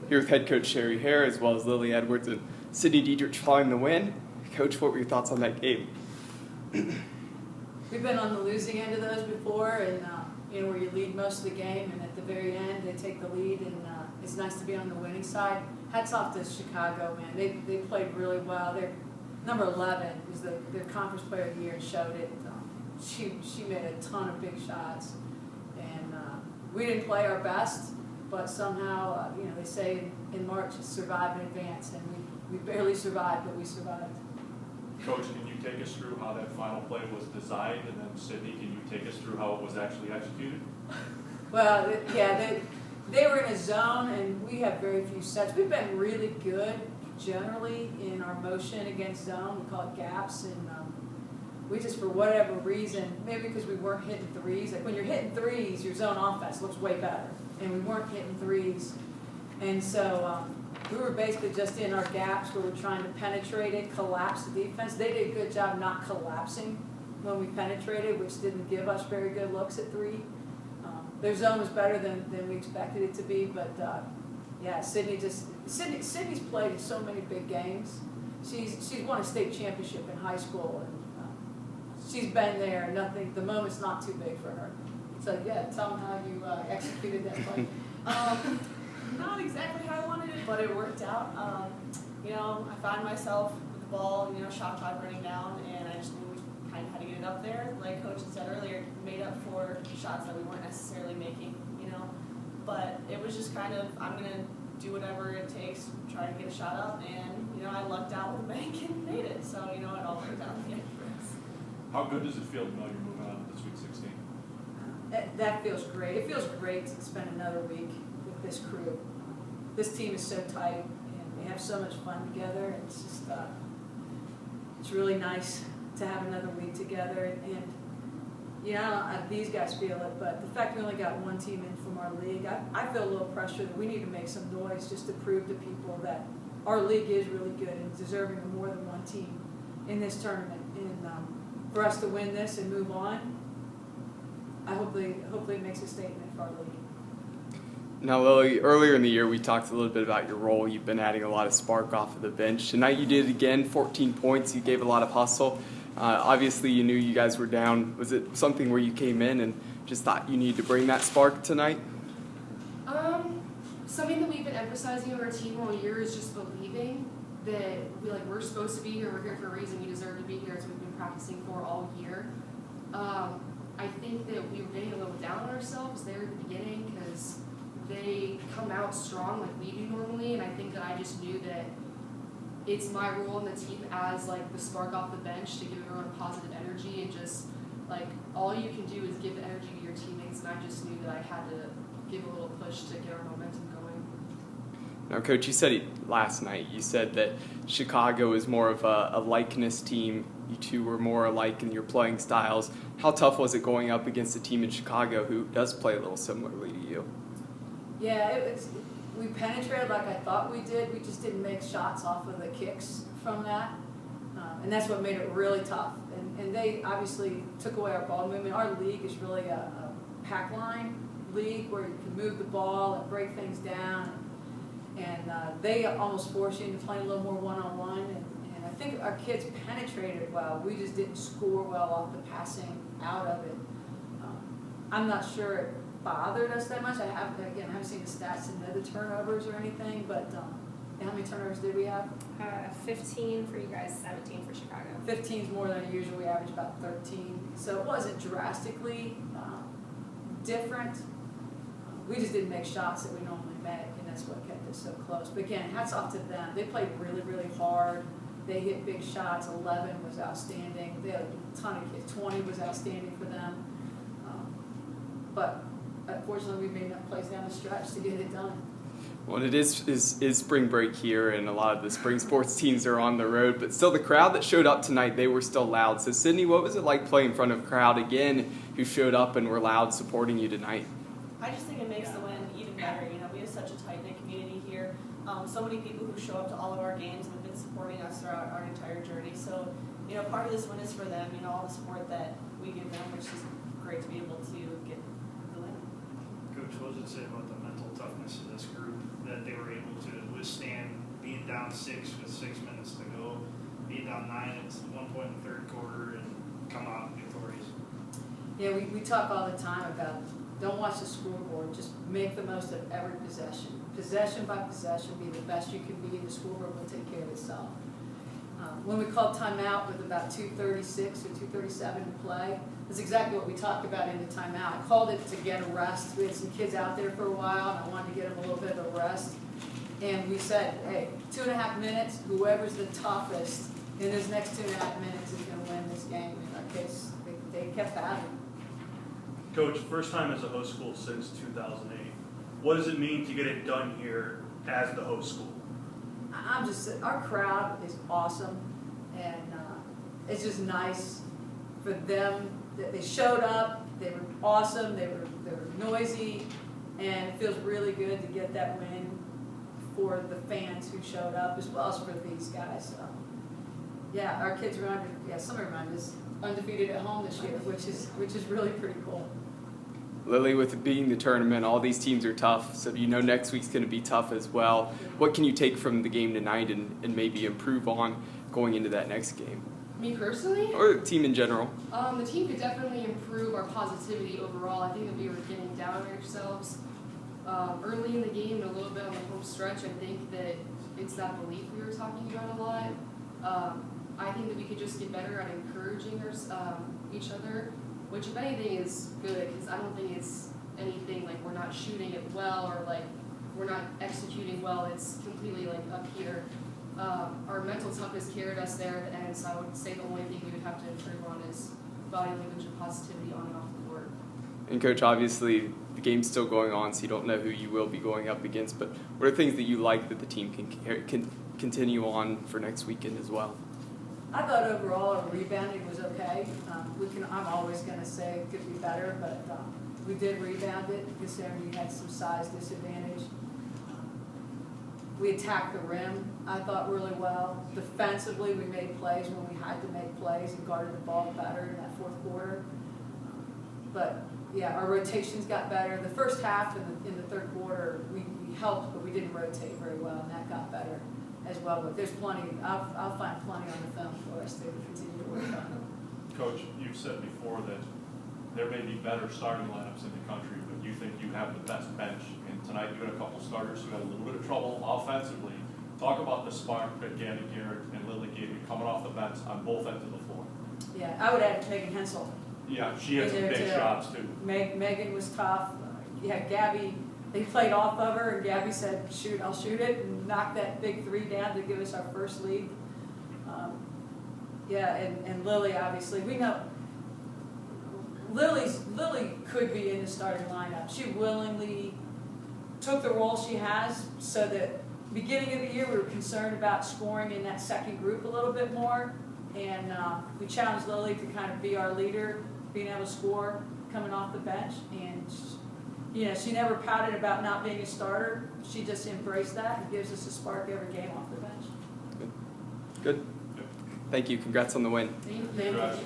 Here with head coach Sherry Hare, as well as Lily Edwards and Sydney Dietrich following the win. Coach, what were your thoughts on that game? We've been on the losing end of those before, and where you lead most of the game, and at the very end they take the lead, and it's nice to be on the winning side. Hats off to Chicago, man. They played really well. Their number 11 was their conference player of the year and showed it. She made a ton of big shots, and we didn't play our best, but somehow they say in March it's survive and advance, and we barely survived, but we survived. Coach, can you take us through how that final play was designed, and then Sydney, can you take us through how it was actually executed? Well, they were in a zone, and we have very few sets. We've been really good generally in our motion against zone. We call it gaps, and we just, for whatever reason, maybe because we weren't hitting threes. Like when you're hitting threes, your zone offense looks way better, and we weren't hitting threes, and so we were basically just in our gaps where we're trying to penetrate it, collapse the defense. They did a good job not collapsing when we penetrated, which didn't give us very good looks at three. Their zone was better than we expected it to be, but Sydney's played in so many big games. She's won a state championship in high school, and she's been there. The moment's not too big for her. So yeah, tell them how you executed that play. Not exactly how I wanted it, but it worked out. I found myself with the ball, shot clock running down, and I just knew we kind of had to get it up there. Like Coach had said earlier, made up for shots that we weren't necessarily making, But it was just kind of, I'm going to do whatever it takes, try to get a shot up, and, I lucked out with the bank and made it. So, it all worked out in the end for us. How good does it feel to know you're moving on to the Sweet 16? That feels great. It feels great to spend another week with this crew. This team is so tight, and we have so much fun together. It's just, it's really nice to have another week together. And these guys feel it, but the fact we only got one team in from our league, I feel a little pressure that we need to make some noise just to prove to people that our league is really good and deserving of more than one team in this tournament. And for us to win this and move on, hopefully it makes a statement for our league. Now, Lily, earlier in the year we talked a little bit about your role. You've been adding a lot of spark off of the bench. Tonight you did it again, 14 points. You gave a lot of hustle. Obviously, you knew you guys were down. Was it something where you came in and just thought you needed to bring that spark tonight? Something that we've been emphasizing on our team all year is just believing that we're supposed to be here. We're here for a reason. We deserve to be here. It's what we've been practicing for all year. I think that we were getting a little down on ourselves there at the beginning because they come out strong like we do normally, and I think that I just knew that it's my role on the team as the spark off the bench to give everyone positive energy, and just all you can do is give energy to your teammates, and I just knew that I had to give a little push to get our momentum going. Now, Coach, you said it last night. You said that Chicago is more of a likeness team. You two were more alike in your playing styles. How tough was it going up against a team in Chicago who does play a little similarly to you? Yeah, we penetrated like I thought we did. We just didn't make shots off of the kicks from that. And that's what made it really tough. And they obviously took away our ball movement. Our league is really a pack line league where you can move the ball and break things down. And they almost force you into playing a little more one-on-one. And I think our kids penetrated well. We just didn't score well off the passing out of it. I'm not sure it bothered us that much. I haven't seen the stats in the turnovers or anything, but how many turnovers did we have? 15 for you guys, 17 for Chicago. 15 is more than usual. We average about 13. So it wasn't drastically different. We just didn't make shots that we normally make, and that's what kept us so close. But again, hats off to them. They played really, really hard. They hit big shots. 11 was outstanding. They had a ton of kids. 20 was outstanding for them. But unfortunately, we made enough plays down the stretch to get it done. Well, it is spring break here, and a lot of the spring sports teams are on the road. But still, the crowd that showed up tonight, they were still loud. So, Sydney, what was it like playing in front of a crowd again who showed up and were loud supporting you tonight? I just think it makes the win even better. We have such a tight-knit community here. So many people who show up to all of our games and have been supporting us throughout our entire journey. So, part of this win is for them, all the support that we give them, which is great to be able to get the win. Coach, what does it say about the mental toughness of this group that they were able 6 with 6 minutes to go, be down 9 at one point in the third quarter, and come out victorious. Yeah, we talk all the time about, don't watch the scoreboard, just make the most of every possession. Possession by possession, be the best you can be, and the scoreboard will take care of itself. When we called timeout with about 2:36 or 2:37 to play, that's exactly what we talked about in the timeout. I called it to get a rest. We had some kids out there for a while, and I wanted to get them a little bit of a rest. And we said, hey, 2.5 minutes, whoever's the toughest in those next 2.5 minutes is going to win this game. In our case, they kept battling. Coach, first time as a host school since 2008. What does it mean to get it done here as the host school? Our crowd is awesome, and it's just nice for them that they showed up. They were awesome. They were noisy, and it feels really good to get that win for the fans who showed up, as well as for these guys. So, yeah, our kids were some of them is undefeated at home this year, which is really pretty cool. Lily, with it being the tournament, all these teams are tough, so you know next week's going to be tough as well. What can you take from the game tonight and maybe improve on going into that next game? Me personally? Or the team in general? The team could definitely improve our positivity overall. I think that we were getting down on ourselves early in the game and a little bit on the home stretch. I think that it's that belief we were talking about a lot. I think that we could just get better at encouraging each other, which if anything is good, because I don't think it's anything like we're not shooting it well or like we're not executing well. It's completely like up here. Our mental toughness carried us there at the end, so I would say the only thing we would have to improve on is body language and positivity on and off the court. And Coach, obviously the game's still going on, so you don't know who you will be going up against, but what are things that you like that the team can continue on for next weekend as well? I thought overall our rebounding was okay. I'm always going to say it could be better, but we did rebound it considering we had some size disadvantage. We attacked the rim, I thought, really well. Defensively, we made plays when we had to make plays and guarded the ball better in that fourth quarter. But yeah, our rotations got better. The first half in the third quarter, we helped, but we didn't rotate very well, and that got better as well. But there's plenty. I'll find plenty on the film for us to continue to work on. Coach, you've said before that there may be better starting lineups in the country, but you think you have the best bench. And tonight you had a couple starters who had a little bit of trouble offensively. Talk about the spark that Gabby Garrett and Lily gave you coming off the bench on both ends of the floor. Yeah, I would add Megan Hensel. Yeah, she had some big shots too. Megan was tough. Yeah, Gabby, they played off of her, and Gabby said, shoot, I'll shoot it, and knocked that big three down to give us our first lead. And Lily, obviously, we know Lily could be in the starting lineup. She willingly took the role she has, so that beginning of the year we were concerned about scoring in that second group a little bit more, and we challenged Lily to kind of be our leader, being able to score coming off the bench, and she never pouted about not being a starter. She just embraced that and gives us a spark every game off the bench. Good. Thank you. Congrats on the win. Thank you. Congrats.